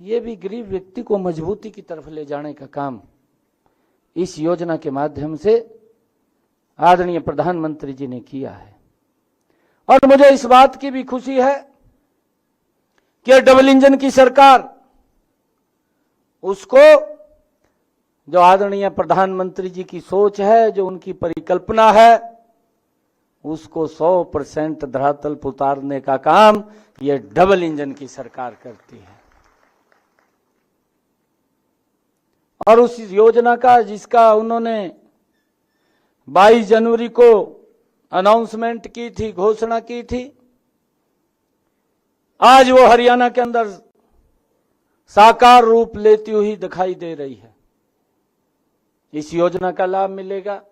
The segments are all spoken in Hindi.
ये भी गरीब व्यक्ति को मजबूती की तरफ ले जाने का काम इस योजना के माध्यम से आदरणीय प्रधानमंत्री जी ने किया है। और मुझे इस बात की भी खुशी है कि डबल इंजन की सरकार उसको, जो आदरणीय प्रधानमंत्री जी की सोच है, जो उनकी परिकल्पना है, उसको 100% धरातल पर उतारने का काम ये डबल इंजन की सरकार करती है। और उस योजना का, जिसका उन्होंने 22 जनवरी को अनाउंसमेंट की थी, घोषणा की थी, आज वो हरियाणा के अंदर साकार रूप लेती हुई दिखाई दे रही है। इस योजना का लाभ मिलेगा।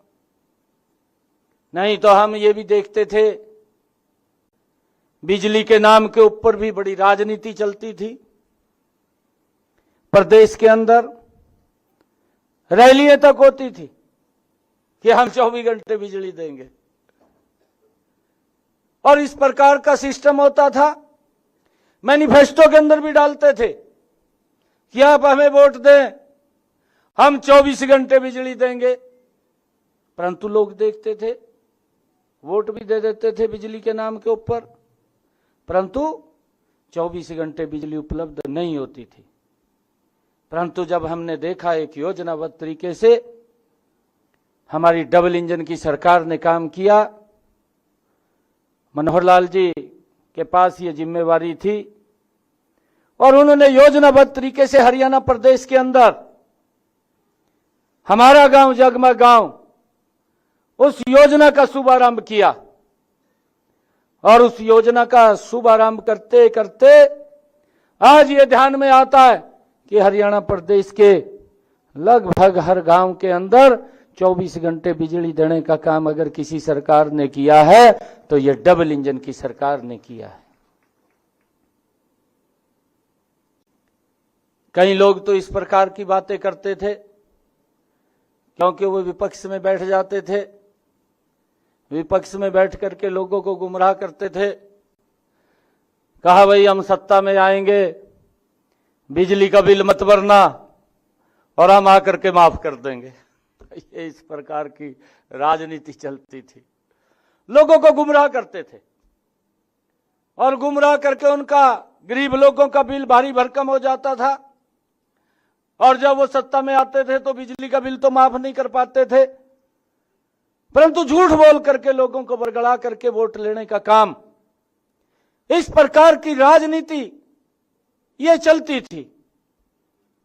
नहीं तो हम ये भी देखते थे, बिजली के नाम के ऊपर भी बड़ी राजनीति चलती थी। प्रदेश के अंदर रैलियां तक होती थी कि हम 24 घंटे बिजली देंगे। और इस प्रकार का सिस्टम होता था। मैनिफेस्टो के अंदर भी डालते थे कि आप हमें वोट दें, हम 24 घंटे बिजली देंगे। परंतु लोग देखते थे, वोट भी दे देते थे बिजली के नाम के ऊपर, परंतु 24 घंटे बिजली उपलब्ध नहीं होती थी। परंतु जब हमने देखा एक योजनाबद्ध तरीके से हमारी डबल इंजन की सरकार ने काम किया, मनोहर लाल जी के पास ये जिम्मेवारी थी और उन्होंने योजनाबद्ध तरीके से हरियाणा प्रदेश के अंदर हमारा गांव जगमग गांव, उस योजना का शुभारंभ किया। और उस योजना का शुभारंभ करते करते आज ये ध्यान में आता है कि हरियाणा प्रदेश के लगभग हर गांव के अंदर 24 घंटे बिजली देने का काम अगर किसी सरकार ने किया है तो ये डबल इंजन की सरकार ने किया है। कई लोग तो इस प्रकार की बातें करते थे, क्योंकि वो विपक्ष में बैठ जाते थे, विपक्ष में बैठ करके लोगों को गुमराह करते थे। कहा भाई हम सत्ता में आएंगे, बिजली का बिल मत भरना और हम आकर के माफ कर देंगे। ये इस प्रकार की राजनीति चलती थी। लोगों को गुमराह करते थे और गुमराह करके उनका, गरीब लोगों का बिल भारी भरकम हो जाता था। और जब वो सत्ता में आते थे तो बिजली का बिल तो माफ नहीं कर पाते थे, परंतु झूठ बोल करके लोगों को बरगला करके वोट लेने का काम, इस प्रकार की राजनीति ये चलती थी।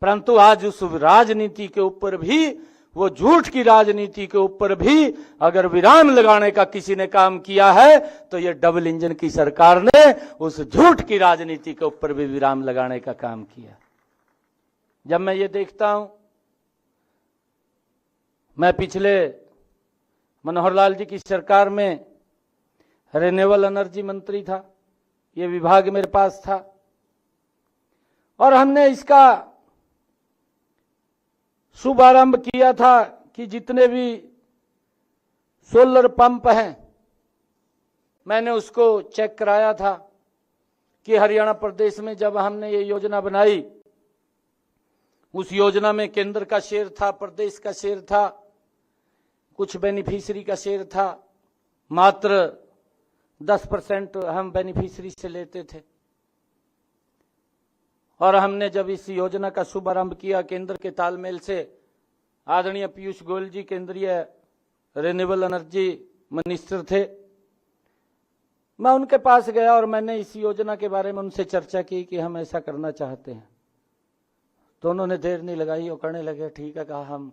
परंतु आज उस राजनीति के ऊपर भी, वो झूठ की राजनीति के ऊपर भी अगर विराम लगाने का किसी ने काम किया है तो ये डबल इंजन की सरकार ने उस झूठ की राजनीति के ऊपर भी विराम लगाने का काम किया। जब मैं ये देखता हूं, मैं पिछले मनोहर लाल जी की सरकार में रिन्यूएबल एनर्जी मंत्री था, ये विभाग मेरे पास था और हमने इसका शुभारंभ किया था कि जितने भी सोलर पंप हैं, मैंने उसको चेक कराया था कि हरियाणा प्रदेश में जब हमने ये योजना बनाई, उस योजना में केंद्र का शेयर था, प्रदेश का शेयर था, कुछ बेनिफिशियरी का शेयर था, मात्र 10% हम बेनिफिशियरी से लेते थे। और हमने जब इस योजना का शुभारंभ किया, केंद्र के तालमेल से आदरणीय पीयूष गोयल जी केंद्रीय रिन्यूएबल एनर्जी मिनिस्टर थे, मैं उनके पास गया और मैंने इस योजना के बारे में उनसे चर्चा की कि हम ऐसा करना चाहते हैं। तो उन्होंने देर नहीं लगाई और करने लगे, ठीक है, कहा हम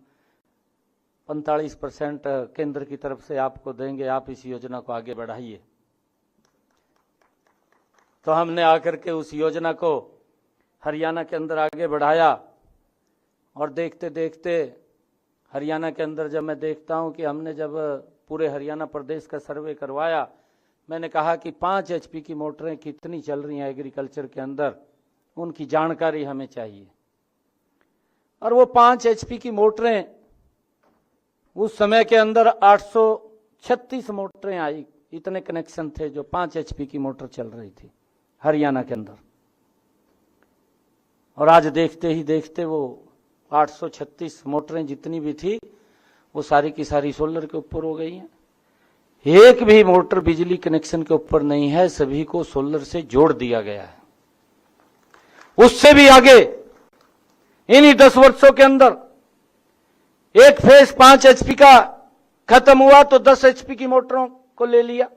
45% केंद्र की तरफ से आपको देंगे, आप इस योजना को आगे बढ़ाइए। तो हमने आकर के उस योजना को हरियाणा के अंदर आगे बढ़ाया और देखते देखते हरियाणा के अंदर जब मैं देखता हूं कि हमने जब पूरे हरियाणा प्रदेश का सर्वे करवाया, मैंने कहा कि 5 HP की मोटरें कितनी चल रही हैं एग्रीकल्चर के अंदर, उनकी जानकारी हमें चाहिए। और वो 5 HP की मोटरें उस समय के अंदर 836 मोटरें आई, इतने कनेक्शन थे जो 5 HP की मोटर चल रही थी हरियाणा के अंदर। और आज देखते ही देखते वो 836 मोटरें जितनी भी थी वो सारी की सारी सोलर के ऊपर हो गई हैं। एक भी मोटर बिजली कनेक्शन के ऊपर नहीं है, सभी को सोलर से जोड़ दिया गया है। उससे भी आगे इन्हीं 10 वर्षों के अंदर एक फेज 5 HP का खत्म हुआ तो 10 HP की मोटरों को ले लिया।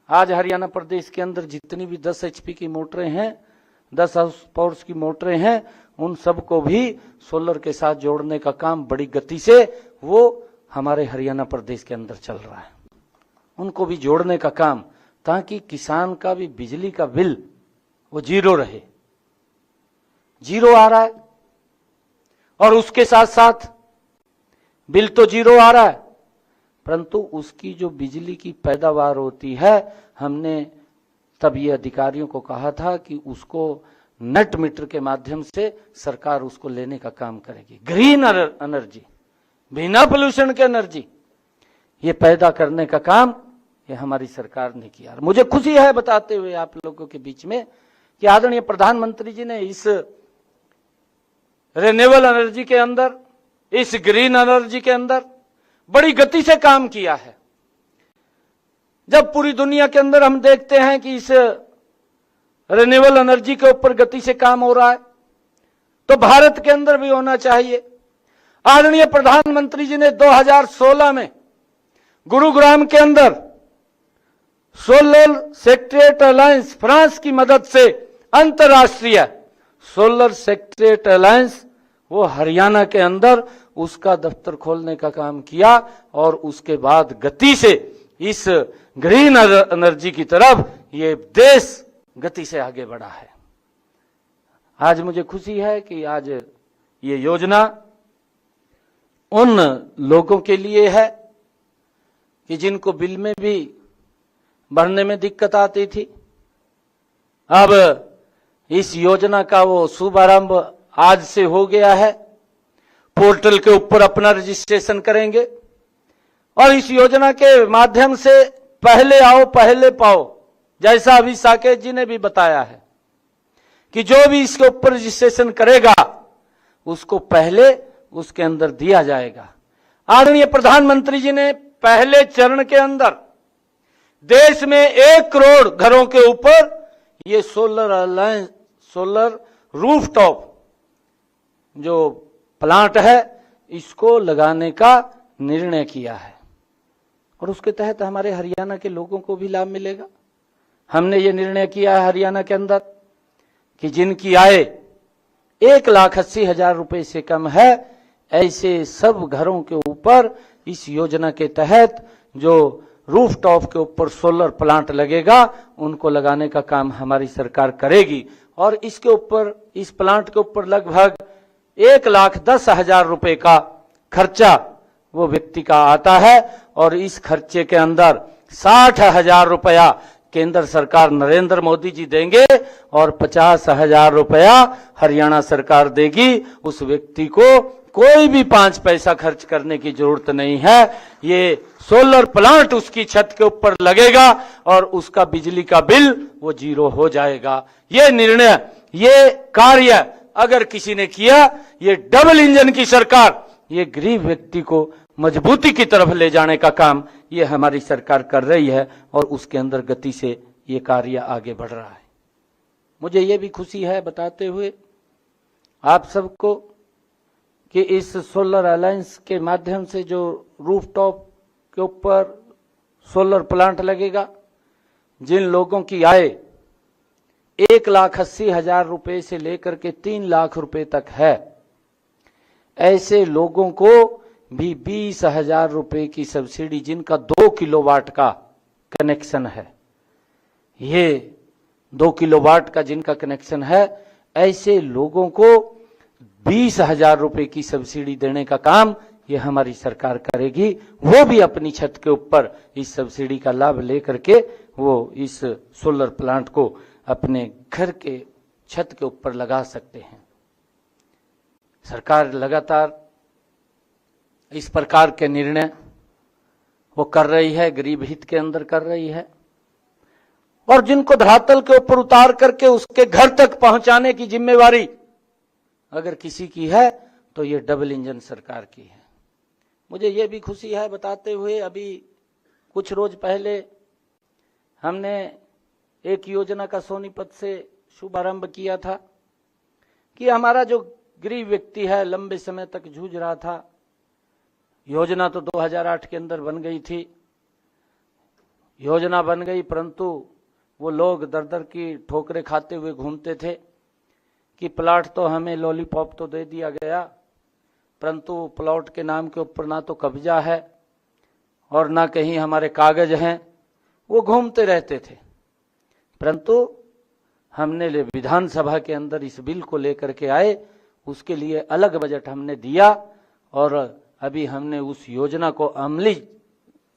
आज हरियाणा प्रदेश के अंदर जितनी भी 10 HP की मोटरें हैं, 10 हाउस पावर्स की मोटरें हैं, उन सबको भी सोलर के साथ जोड़ने का काम बड़ी गति से वो हमारे हरियाणा प्रदेश के अंदर चल रहा है। उनको भी जोड़ने का काम, ताकि किसान का भी बिजली का बिल वो जीरो रहे। जीरो आ रहा है और उसके साथ साथ बिल तो जीरो आ रहा है, परंतु उसकी जो बिजली की पैदावार होती है, हमने तब ये अधिकारियों को कहा था कि उसको नेट मीटर के माध्यम से सरकार उसको लेने का काम करेगी। ग्रीन एनर्जी, बिना पोल्यूशन के एनर्जी ये पैदा करने का काम ये हमारी सरकार ने किया। मुझे खुशी है बताते हुए आप लोगों के बीच में कि आदरणीय प्रधानमंत्री जी ने इस रिन्यूएबल एनर्जी के अंदर, इस ग्रीन एनर्जी के अंदर बड़ी गति से काम किया है। जब पूरी दुनिया के अंदर हम देखते हैं कि इस रिन्यूएबल एनर्जी के ऊपर गति से काम हो रहा है, तो भारत के अंदर भी होना चाहिए। आदरणीय प्रधानमंत्री जी ने 2016 में गुरुग्राम के अंदर सोलर सेक्रेटरीट अलायंस फ्रांस की मदद से अंतरराष्ट्रीय सोलर सेक्रेटरीट अलायंस वो हरियाणा के अंदर उसका दफ्तर खोलने का काम किया और उसके बाद गति से इस ग्रीन एनर्जी की तरफ ये देश गति से आगे बढ़ा है। आज मुझे खुशी है कि आज ये योजना उन लोगों के लिए है कि जिनको बिल में भी भरने में दिक्कत आती थी। अब इस योजना का वो शुभारंभ आज से हो गया है। पोर्टल के ऊपर अपना रजिस्ट्रेशन करेंगे और इस योजना के माध्यम से पहले आओ पहले पाओ, जैसा अभी साकेत जी ने भी बताया है कि जो भी इसके ऊपर रजिस्ट्रेशन करेगा उसको पहले उसके अंदर दिया जाएगा। आदरणीय प्रधानमंत्री जी ने पहले चरण के अंदर देश में 1 करोड़ घरों के ऊपर ये सोलर रूफटॉप जो प्लांट है इसको लगाने का निर्णय किया है और उसके तहत हमारे हरियाणा के लोगों को भी लाभ मिलेगा। हमने ये निर्णय किया है हरियाणा के अंदर कि जिनकी आय 1,80,000 रुपए से कम है, ऐसे सब घरों के ऊपर इस योजना के तहत जो रूफटॉप के ऊपर सोलर प्लांट लगेगा उनको लगाने का काम हमारी सरकार करेगी। और इसके ऊपर, इस प्लांट के ऊपर लगभग 1,10,000 रुपए का खर्चा वो व्यक्ति का आता है और इस खर्चे के अंदर 60,000 रुपया केंद्र सरकार नरेंद्र मोदी जी देंगे और 50,000 रुपया हरियाणा सरकार देगी। उस व्यक्ति को कोई भी 5 पैसा खर्च करने की जरूरत नहीं है। ये सोलर प्लांट उसकी छत के ऊपर लगेगा और उसका बिजली का बिल वो जीरो हो जाएगा। ये निर्णय, ये कार्य अगर किसी ने किया, ये डबल इंजन की सरकार ये गरीब व्यक्ति को मजबूती की तरफ ले जाने का काम ये हमारी सरकार कर रही है और उसके अंदर गति से ये कार्य आगे बढ़ रहा है। मुझे ये भी खुशी है बताते हुए आप सबको कि इस सोलर अलायंस के माध्यम से जो रूफटॉप के ऊपर सोलर प्लांट लगेगा, जिन लोगों की आय 1,80,000 रुपए से लेकर के 3 लाख रुपए तक है, ऐसे लोगों को भी 20,000 रुपए की सब्सिडी, जिनका 2 किलोवाट का कनेक्शन है, ये 2 किलोवाट का जिनका कनेक्शन है, ऐसे लोगों को 20,000 रुपए की सब्सिडी देने का काम ये हमारी सरकार करेगी। वो भी अपनी छत के ऊपर इस सब्सिडी का लाभ लेकर के वो इस सोलर प्लांट को अपने घर के छत के ऊपर लगा सकते हैं। सरकार लगातार इस प्रकार के निर्णय वो कर रही है, गरीब हित के अंदर कर रही है और जिनको धरातल के ऊपर उतार करके उसके घर तक पहुंचाने की जिम्मेवारी अगर किसी की है तो ये डबल इंजन सरकार की है। मुझे ये भी खुशी है बताते हुए, अभी कुछ रोज पहले हमने एक योजना का सोनीपत से शुभारंभ किया था कि हमारा जो गरीब व्यक्ति है, लंबे समय तक जूझ रहा था। योजना तो 2008 के अंदर बन गई थी, योजना बन गई, परंतु वो लोग दर दर की ठोकरें खाते हुए घूमते थे कि प्लॉट तो हमें लॉलीपॉप तो दे दिया गया, परंतु प्लॉट के नाम के ऊपर ना तो कब्जा है और ना कहीं हमारे कागज हैं। वो घूमते रहते थे। परंतु हमने विधानसभा के अंदर इस बिल को लेकर के आए, उसके लिए अलग बजट हमने दिया और अभी हमने उस योजना को अमली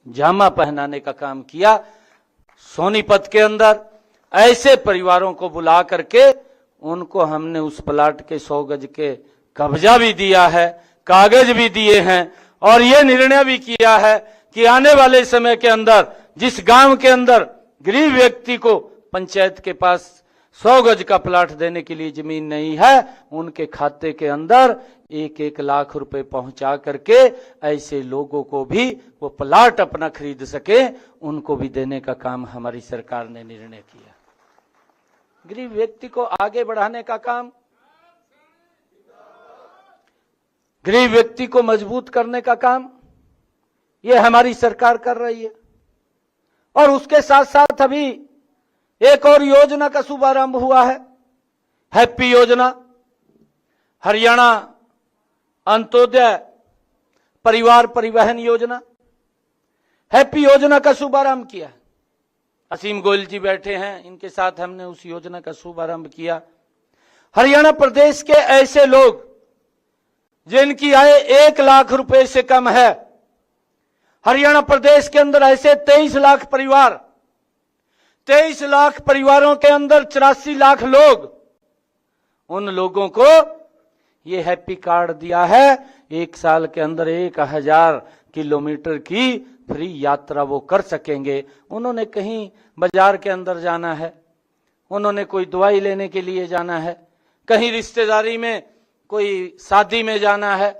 जामा पहनाने का काम किया। सोनीपत के अंदर ऐसे परिवारों को बुला करके उनको हमने उस प्लाट के 100 गज के कब्जा भी दिया है, कागज भी दिए हैं और ये निर्णय भी किया है कि आने वाले समय के अंदर जिस गांव के अंदर गरीब व्यक्ति को पंचायत के पास 100 गज का प्लाट देने के लिए जमीन नहीं है, उनके खाते के अंदर 1-1 लाख रुपए पहुंचा करके ऐसे लोगों को भी वो प्लाट अपना खरीद सके, उनको भी देने का काम हमारी सरकार ने निर्णय किया। गरीब व्यक्ति को आगे बढ़ाने का काम, गरीब व्यक्ति को मजबूत करने का काम ये हमारी सरकार कर रही है। और उसके साथ साथ अभी एक और योजना का शुभारंभ हुआ है, हैप्पी योजना, हरियाणा अंत्योदय परिवार परिवहन योजना। हैप्पी योजना का शुभारंभ किया। असीम गोयल जी बैठे हैं, इनके साथ हमने उस योजना का शुभारंभ किया। हरियाणा प्रदेश के ऐसे लोग जिनकी आय 1 लाख रुपए से कम है, हरियाणा प्रदेश के अंदर ऐसे 23 लाख परिवार, 23 लाख परिवारों के अंदर 84 लाख लोग, उन लोगों को ये हैप्पी कार्ड दिया है। 1 साल के अंदर 1000 किलोमीटर की फ्री यात्रा वो कर सकेंगे। उन्होंने कहीं बाजार के अंदर जाना है, उन्होंने कोई दवाई लेने के लिए जाना है, कहीं रिश्तेदारी में कोई शादी में जाना है,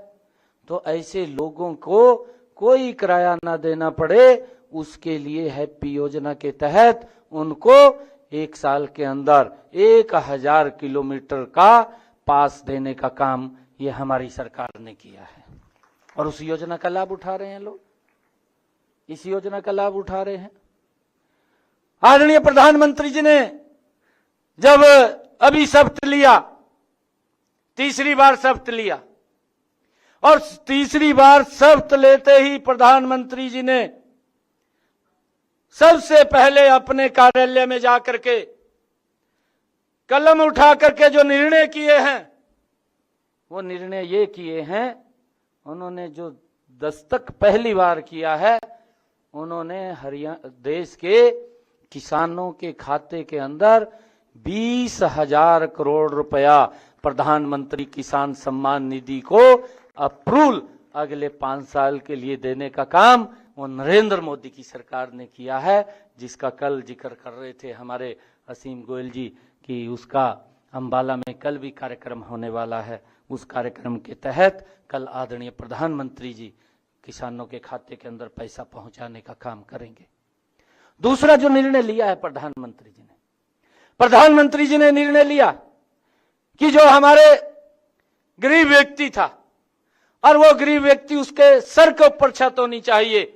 तो ऐसे लोगों को कोई किराया ना देना पड़े, उसके लिए हैप्पी योजना के तहत उनको 1 साल के अंदर 1000 किलोमीटर का पास देने का काम ये हमारी सरकार ने किया है। और उस योजना का लाभ उठा रहे हैं लोग, इस योजना का लाभ उठा रहे हैं। आदरणीय प्रधानमंत्री जी ने जब अभी शपथ लिया, तीसरी बार शपथ लिया, और तीसरी बार शपथ लेते ही प्रधानमंत्री जी ने सबसे पहले अपने कार्यालय में जाकर के कलम उठा करके जो निर्णय किए हैं, वो निर्णय ये किए हैं, उन्होंने जो दस्तक पहली बार किया है, उन्होंने हरियाणा देश के किसानों के खाते के अंदर 20,000 करोड़ रुपया प्रधानमंत्री किसान सम्मान निधि को अप्रूवल अगले 5 साल के लिए देने का काम वो नरेंद्र मोदी की सरकार ने किया है, जिसका कल जिक्र कर रहे थे हमारे असीम गोयल जी कि उसका अंबाला में कल भी कार्यक्रम होने वाला है। उस कार्यक्रम के तहत कल आदरणीय प्रधानमंत्री जी किसानों के खाते के अंदर पैसा पहुंचाने का काम करेंगे। दूसरा जो निर्णय लिया है प्रधानमंत्री जी ने निर्णय लिया कि जो हमारे गरीब व्यक्ति था और वो गरीब व्यक्ति, उसके सर के ऊपर छत होनी चाहिए।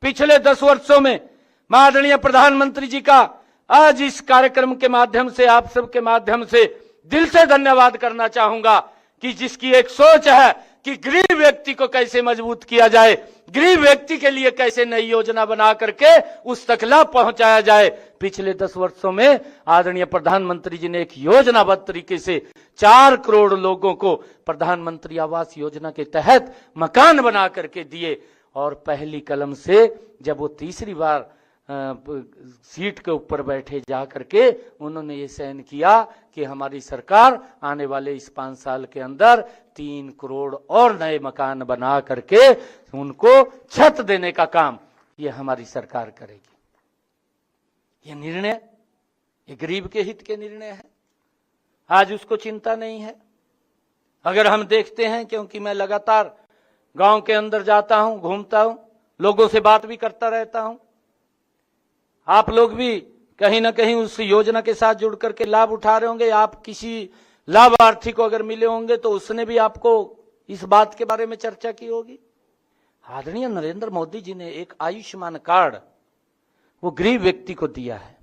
पिछले 10 वर्षों में मैं आदरणीय प्रधानमंत्री जी का आज इस कार्यक्रम के माध्यम से, आप सबके माध्यम से दिल से धन्यवाद करना चाहूंगा कि जिसकी एक सोच है कि गरीब व्यक्ति को कैसे मजबूत किया जाए, गरीब व्यक्ति के लिए कैसे नई योजना बना करके उस तक लाभ पहुंचाया जाए। पिछले 10 वर्षों में आदरणीय प्रधानमंत्री जी ने एक योजनाबद्ध तरीके से 4 करोड़ लोगों को प्रधानमंत्री आवास योजना के तहत मकान बना करके दिए। और पहली कलम से जब वो तीसरी बार सीट के ऊपर बैठे जा करके उन्होंने ये चयन किया कि हमारी सरकार आने वाले इस 5 साल के अंदर 3 करोड़ और नए मकान बना करके उनको छत देने का काम ये हमारी सरकार करेगी। ये निर्णय ये गरीब के हित के निर्णय है। आज उसको चिंता नहीं है। अगर हम देखते हैं, क्योंकि मैं लगातार गांव के अंदर जाता हूं, घूमता हूं, लोगों से बात भी करता रहता हूं, आप लोग भी कहीं ना कहीं उस योजना के साथ जुड़ करके लाभ उठा रहे होंगे। आप किसी लाभार्थी को अगर मिले होंगे तो उसने भी आपको इस बात के बारे में चर्चा की होगी। आदरणीय नरेंद्र मोदी जी ने एक आयुष्मान कार्ड वो गरीब व्यक्ति को दिया है,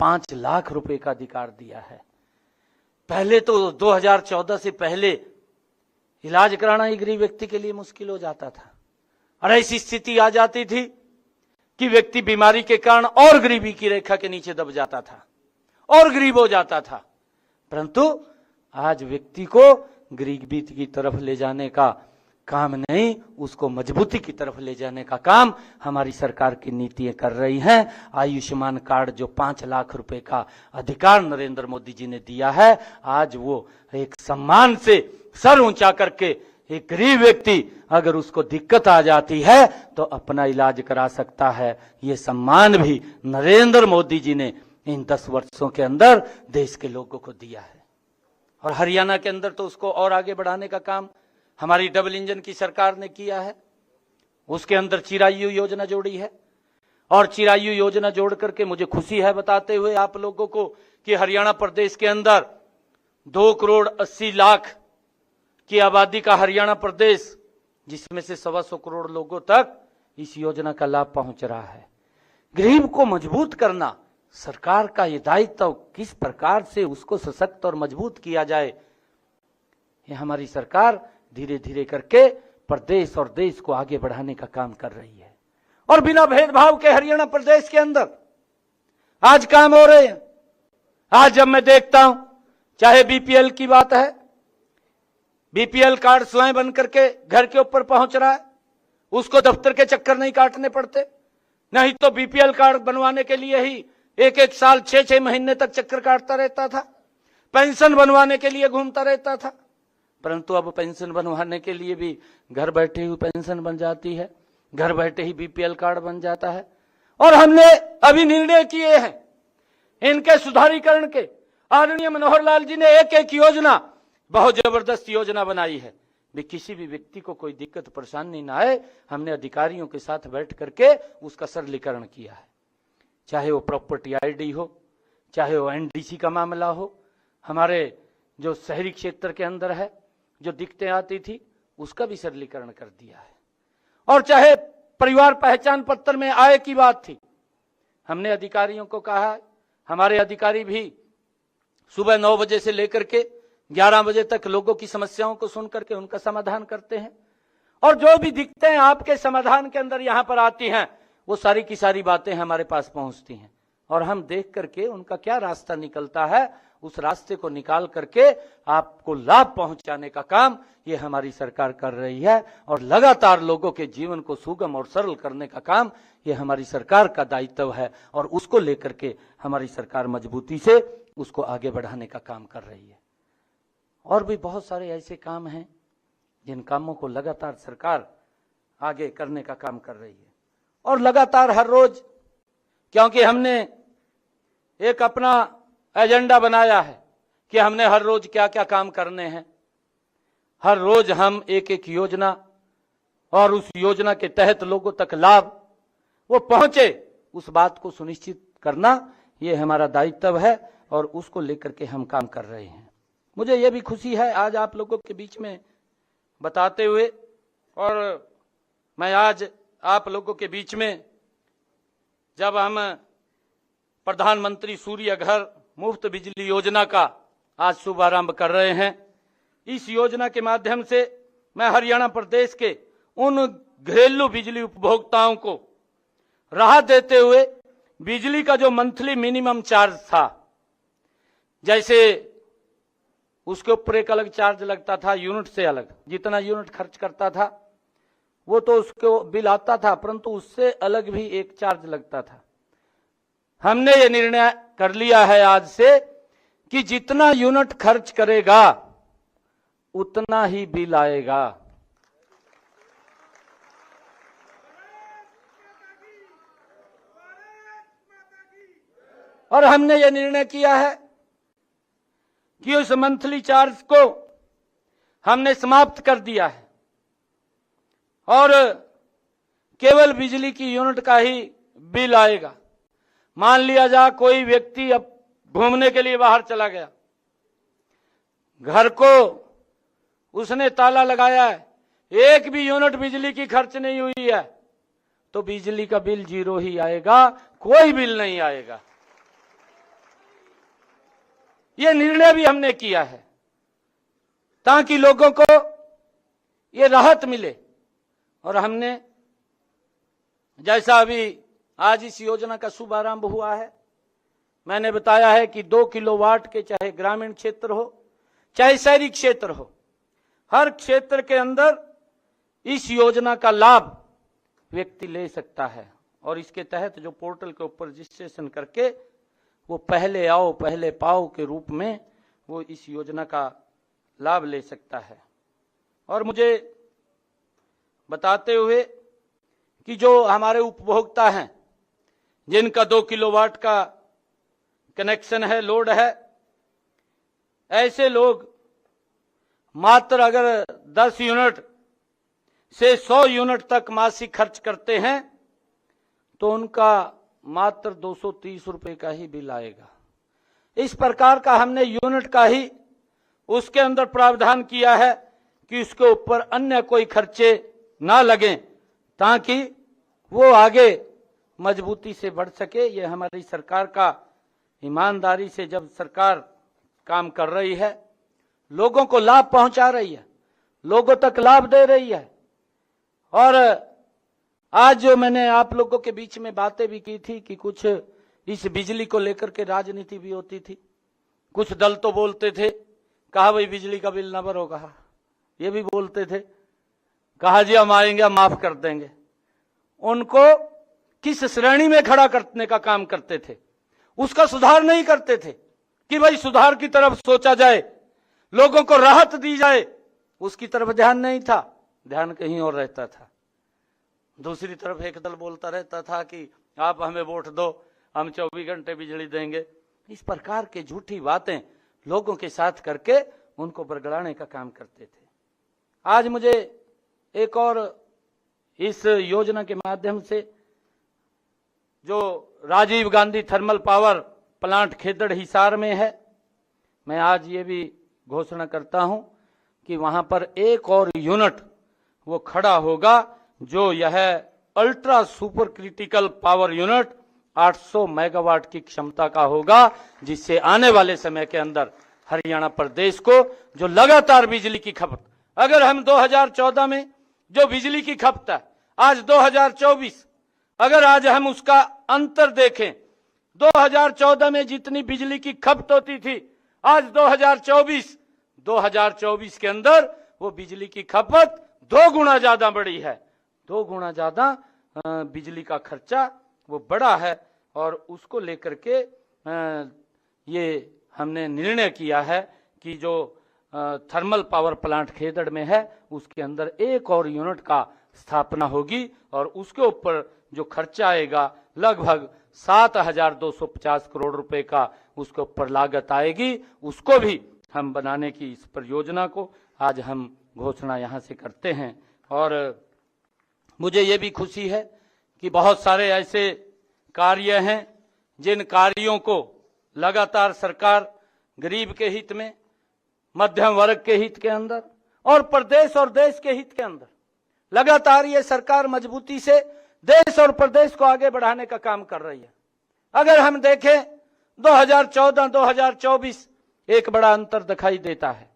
5 लाख रुपए का अधिकार दिया है। पहले तो 2014 से पहले इलाज कराना ही गरीब व्यक्ति के लिए मुश्किल हो जाता था और ऐसी स्थिति आ जाती थी कि व्यक्ति बीमारी के कारण और गरीबी की रेखा के नीचे दब जाता था और गरीब हो जाता था। परंतु आज व्यक्ति को गरीबी की तरफ ले जाने का काम नहीं, उसको मजबूती की तरफ ले जाने का काम हमारी सरकार की नीतियां कर रही हैं। आयुष्मान कार्ड जो 5 लाख रुपए का अधिकार नरेंद्र मोदी जी ने दिया है, आज वो एक सम्मान से सर ऊंचा करके एक गरीब व्यक्ति अगर उसको दिक्कत आ जाती है तो अपना इलाज करा सकता है। ये सम्मान भी नरेंद्र मोदी जी ने इन 10 वर्षों के अंदर देश के लोगों को दिया है। और हरियाणा के अंदर तो उसको और आगे बढ़ाने का काम हमारी डबल इंजन की सरकार ने किया है। उसके अंदर चिरायु योजना जोड़ी है और चिरायु योजना जोड़ करके मुझे खुशी है बताते हुए आप लोगों को कि हरियाणा प्रदेश के अंदर 2,80,00,000 की आबादी का हरियाणा प्रदेश, जिसमें से 125 करोड़ लोगों तक इस योजना का लाभ पहुंच रहा है। गरीब को मजबूत करना सरकार का ये दायित्व, किस प्रकार से उसको सशक्त और मजबूत किया जाए, ये हमारी सरकार धीरे धीरे करके प्रदेश और देश को आगे बढ़ाने का काम कर रही है। और बिना भेदभाव के हरियाणा प्रदेश के अंदर आज काम हो रहे हैं। आज जब मैं देखता हूं, चाहे बीपीएल की बात है, बीपीएल कार्ड स्वयं बन करके घर के ऊपर पहुंच रहा है, उसको दफ्तर के चक्कर नहीं काटने पड़ते। नहीं तो बीपीएल कार्ड बनवाने के लिए ही एक साल 6-6 महीने तक चक्कर काटता रहता था, पेंशन बनवाने के लिए घूमता रहता था। परंतु अब पेंशन बनवाने के लिए भी घर बैठे ही पेंशन बन जाती है, घर बैठे ही बीपीएल कार्ड बन जाता है। और हमने अभी निर्णय किए हैं इनके सुधारीकरण के। आदरणीय मनोहर लाल जी ने एक योजना, बहुत जबरदस्त योजना बनाई है भी किसी भी व्यक्ति को कोई दिक्कत परेशानी ना आए। हमने अधिकारियों के साथ बैठ करके उसका सरलीकरण किया है, चाहे वो प्रॉपर्टी आईडी हो, चाहे वो एनडीसी का मामला हो, हमारे जो शहरी क्षेत्र के अंदर है जो दिक्कतें आती थी उसका भी सरलीकरण कर दिया है। और चाहे परिवार पहचान पत्र में आय की बात थी, हमने अधिकारियों को कहा है, हमारे अधिकारी भी सुबह 9 बजे से लेकर के 11 बजे तक लोगों की समस्याओं को सुन करके उनका समाधान करते हैं। और जो भी दिक्कतें आपके समाधान के अंदर यहां पर आती हैं, वो सारी की सारी बातें हमारे पास पहुंचती हैं और हम देख करके उनका क्या रास्ता निकलता है, उस रास्ते को निकाल करके आपको लाभ पहुंचाने का काम ये हमारी सरकार कर रही है। और लगातार लोगों के जीवन को सुगम और सरल करने का काम ये हमारी सरकार का दायित्व है और उसको लेकर के हमारी सरकार मजबूती से उसको आगे बढ़ाने का काम कर रही है। और भी बहुत सारे ऐसे काम हैं जिन कामों को लगातार सरकार आगे करने का काम कर रही है। और लगातार हर रोज, क्योंकि हमने एक अपना एजेंडा बनाया है कि हमने हर रोज क्या क्या काम करने हैं, हर रोज हम एक योजना और उस योजना के तहत लोगों तक लाभ वो पहुंचे, उस बात को सुनिश्चित करना ये हमारा दायित्व है और उसको लेकर के हम काम कर रहे हैं। मुझे ये भी खुशी है आज आप लोगों के बीच में बताते हुए, और मैं आज आप लोगों के बीच में जब हम प्रधानमंत्री सूर्य घर मुफ्त बिजली योजना का आज शुभारंभ कर रहे हैं, इस योजना के माध्यम से मैं हरियाणा प्रदेश के उन घरेलू बिजली उपभोक्ताओं को राहत देते हुए बिजली का जो मंथली मिनिमम चार्ज था, जैसे उसके ऊपर एक अलग चार्ज लगता था, यूनिट से अलग, जितना यूनिट खर्च करता था वो तो उसको बिल आता था, परंतु उससे अलग भी एक चार्ज लगता था। हमने ये निर्णय कर लिया है आज से कि जितना यूनिट खर्च करेगा उतना ही बिल आएगा। और हमने ये निर्णय किया है कि उस मंथली चार्ज को हमने समाप्त कर दिया है और केवल बिजली की यूनिट का ही बिल आएगा। मान लिया जा कोई व्यक्ति अब घूमने के लिए बाहर चला गया, घर को उसने ताला लगाया है, एक भी यूनिट बिजली की खर्च नहीं हुई है, तो बिजली का बिल 0 ही आएगा, कोई बिल नहीं आएगा। यह निर्णय भी हमने किया है ताकि लोगों को ये राहत मिले। और हमने जैसा अभी आज इस योजना का शुभारंभ हुआ है, मैंने बताया है कि 2 किलोवाट के चाहे ग्रामीण क्षेत्र हो चाहे शहरी क्षेत्र हो, हर क्षेत्र के अंदर इस योजना का लाभ व्यक्ति ले सकता है। और इसके तहत जो पोर्टल के ऊपर रजिस्ट्रेशन करके वो पहले आओ पहले पाओ के रूप में वो इस योजना का लाभ ले सकता है। और मुझे बताते हुए कि जो हमारे उपभोक्ता हैं जिनका 2 किलोवाट का कनेक्शन है, लोड है, ऐसे लोग मात्र अगर 10 यूनिट से 100 यूनिट तक मासिक खर्च करते हैं तो उनका मात्र 230 रुपए का ही बिल आएगा। इस प्रकार का हमने यूनिट का ही उसके अंदर प्रावधान किया है कि उसके ऊपर अन्य कोई खर्चे ना लगें ताकि वो आगे मजबूती से बढ़ सके। ये हमारी सरकार का ईमानदारी से जब सरकार काम कर रही है, लोगों को लाभ पहुंचा रही है, लोगों तक लाभ दे रही है। और आज जो मैंने आप लोगों के बीच में बातें भी की थी कि कुछ इस बिजली को लेकर के राजनीति भी होती थी, कुछ दल तो बोलते थे, कहा भाई बिजली का बिल ना भरो, कहा ये भी बोलते थे, कहा जी हम आएंगे हम माफ कर देंगे। उनको किस श्रेणी में खड़ा करने का काम करते थे, उसका सुधार नहीं करते थे कि भाई सुधार की तरफ सोचा जाए, लोगों को राहत दी जाए, उसकी तरफ ध्यान नहीं था, ध्यान कहीं और रहता था। दूसरी तरफ एक दल बोलता रहता था कि आप हमें वोट दो, हम 24 घंटे बिजली देंगे। इस प्रकार के झूठी बातें लोगों के साथ करके उनको बरगड़ाने का काम करते थे। आज मुझे एक और इस योजना के माध्यम से जो Rajiv Gandhi thermal power plant Khedar Hisar में है, मैं आज ये भी घोषणा करता हूं कि वहां पर एक और यूनिट वो खड़ा होगा जो यह ultra super critical power unit 800 megawatt की क्षमता का होगा, जिससे आने वाले समय के अंदर हरियाणा प्रदेश को जो लगातार बिजली की खपत, अगर हम 2014 में जो बिजली की खपत है, आज 2024 अगर आज हम उसका अंतर देखें, 2014 में जितनी बिजली की खपत होती थी, आज 2024 के अंदर वो बिजली की खपत 2 गुना ज्यादा बढ़ी है, 2 गुना ज्यादा बिजली का खर्चा वो बढ़ा है। और उसको लेकर के ये हमने निर्णय किया है कि जो थर्मल पावर प्लांट खेदड़ में है उसके अंदर एक और यूनिट का स्थापना होगी और उसके ऊपर जो खर्चा आएगा लगभग 7,250 करोड़ रुपए का उसके ऊपर लागत आएगी। उसको भी हम बनाने की इस परियोजना को आज हम घोषणा यहां से करते हैं। और मुझे ये भी खुशी है कि बहुत सारे ऐसे कार्य हैं जिन कार्यों को लगातार सरकार गरीब के हित में, मध्यम वर्ग के हित के अंदर और प्रदेश और देश के हित के अंदर लगातार ये सरकार मजबूती से देश और प्रदेश को आगे बढ़ाने का काम कर रही है। अगर हम देखें 2014-2024 एक बड़ा अंतर दिखाई देता है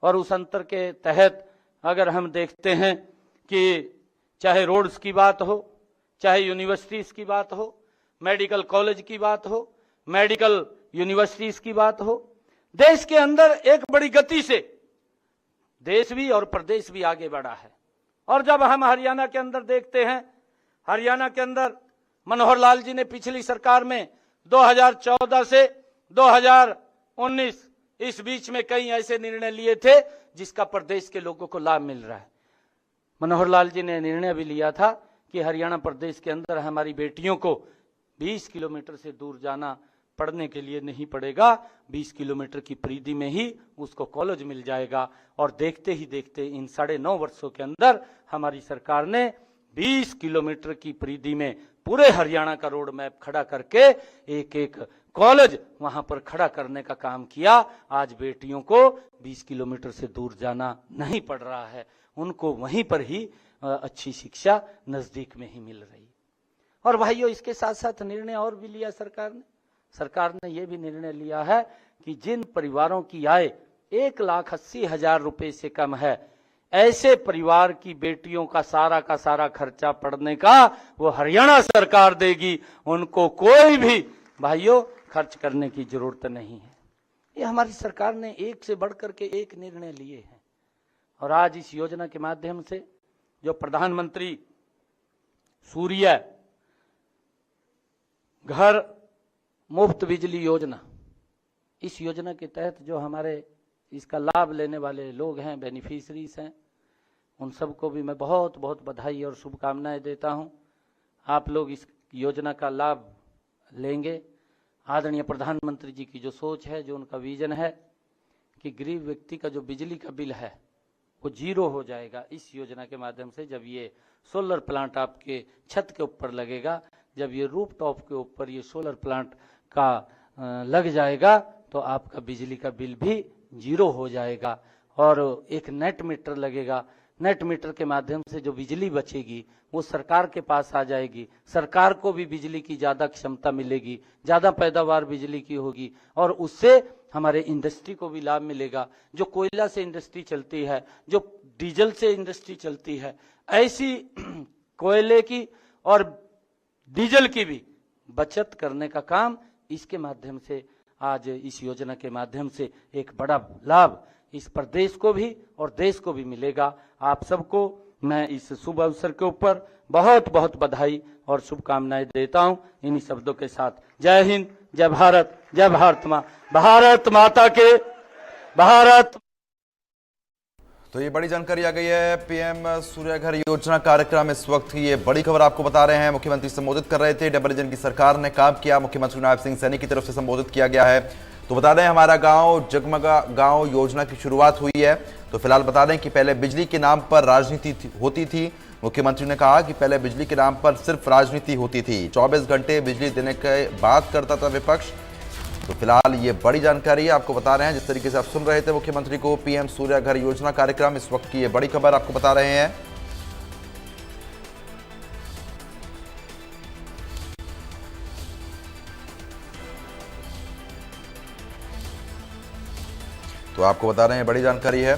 और उस अंतर के तहत अगर हम देखते हैं कि चाहे रोड्स की बात हो, चाहे यूनिवर्सिटीज की बात हो, मेडिकल कॉलेज की बात हो, मेडिकल यूनिवर्सिटीज की बात हो, देश के अंदर एक बड़ी गति से देश भी और प्रदेश भी आगे बढ़ा है। और जब हम हरियाणा के अंदर देखते हैं, हरियाणा के अंदर मनोहर लाल जी ने पिछली सरकार में 2014 से 2019 इस बीच में कई ऐसे निर्णय लिए थे जिसका प्रदेश के लोगों को लाभ मिल रहा है। मनोहर लाल जी ने निर्णय भी लिया था कि हरियाणा प्रदेश के अंदर हमारी बेटियों को 20 किलोमीटर से दूर जाना पढ़ने के लिए नहीं पड़ेगा, 20 किलोमीटर की परिधि में ही उसको कॉलेज मिल जाएगा। और देखते ही देखते इन 9.5 वर्षों के अंदर हमारी सरकार ने 20 किलोमीटर की परिधि में पूरे हरियाणा का रोड मैप खड़ा करके एक एक कॉलेज वहां पर खड़ा करने का काम किया। आज बेटियों को 20 किलोमीटर से दूर जाना नहीं पड़ रहा है, उनको वहीं पर ही अच्छी शिक्षा नजदीक में ही मिल रही। और भाइयों, इसके साथ साथ निर्णय और भी लिया सरकार ने यह भी निर्णय लिया है कि जिन परिवारों की आय 1,80,000 रुपए से कम है, ऐसे परिवार की बेटियों का सारा खर्चा पढ़ने का वो हरियाणा सरकार देगी। उनको कोई भी भाइयों खर्च करने की जरूरत नहीं है। ये हमारी सरकार ने एक से बढ़कर के एक निर्णय लिए हैं। और आज इस योजना के माध्यम से जो प्रधानमंत्री सूर्य घर मुफ्त बिजली योजना, इस योजना के तहत जो हमारे इसका लाभ लेने वाले लोग हैं, बेनिफिशरीज हैं, उन सबको भी मैं बहुत बहुत बधाई और शुभकामनाएं देता हूं। आप लोग इस योजना का लाभ लेंगे। आदरणीय प्रधानमंत्री जी की जो सोच है, जो उनका विजन है कि गरीब व्यक्ति का जो बिजली का बिल है वो 0 हो जाएगा इस योजना के माध्यम से। जब ये सोलर प्लांट आपके छत के ऊपर लगेगा, जब ये रूफ टॉप के ऊपर ये सोलर प्लांट का लग जाएगा तो आपका बिजली का बिल भी 0 हो जाएगा। और एक नेट मीटर लगेगा, नेट मीटर के माध्यम से जो बिजली बचेगी वो सरकार के पास आ जाएगी। सरकार को भी बिजली की ज़्यादा क्षमता मिलेगी, ज़्यादा पैदावार बिजली की होगी और उससे हमारे इंडस्ट्री को भी लाभ मिलेगा। जो कोयला से इंडस्ट्री चलती है, जो डीजल से इंडस्ट्री चलती है, ऐसी कोयले की और डीजल की भी बचत करने का काम इसके माध्यम से, आज इस योजना के माध्यम से एक बड़ा लाभ इस प्रदेश को भी और देश को भी मिलेगा। आप सबको मैं इस शुभ अवसर के ऊपर बहुत बहुत बधाई और शुभकामनाएं देता हूं। इन्हीं शब्दों के साथ जय हिंद, जय भारत, जय भारत माँ, भारत माता के, भारत। तो ये बड़ी जानकारी आ गई है पीएम सूर्य घर योजना कार्यक्रम। इस वक्त की ये बड़ी खबर आपको बता रहे हैं। मुख्यमंत्री संबोधित कर रहे थे, डबल इंजन की सरकार ने काम किया, मुख्यमंत्री नायब सिंह सैनी की तरफ से संबोधित किया गया है। तो बता दें, हमारा गांव जगमगा गांव योजना की शुरुआत हुई है। तो फिलहाल बता दें कि पहले बिजली के नाम पर राजनीति होती थी। मुख्यमंत्री ने कहा कि पहले बिजली के नाम पर सिर्फ राजनीति होती थी, 24 घंटे बिजली देने की बात करता था विपक्ष। तो फिलहाल ये बड़ी जानकारी आपको बता रहे हैं। जिस तरीके से आप सुन रहे थे मुख्यमंत्री को, पीएम सूर्य घर योजना कार्यक्रम, इस वक्त की ये बड़ी खबर आपको बता रहे हैं। तो आपको बता रहे हैं बड़ी जानकारी है।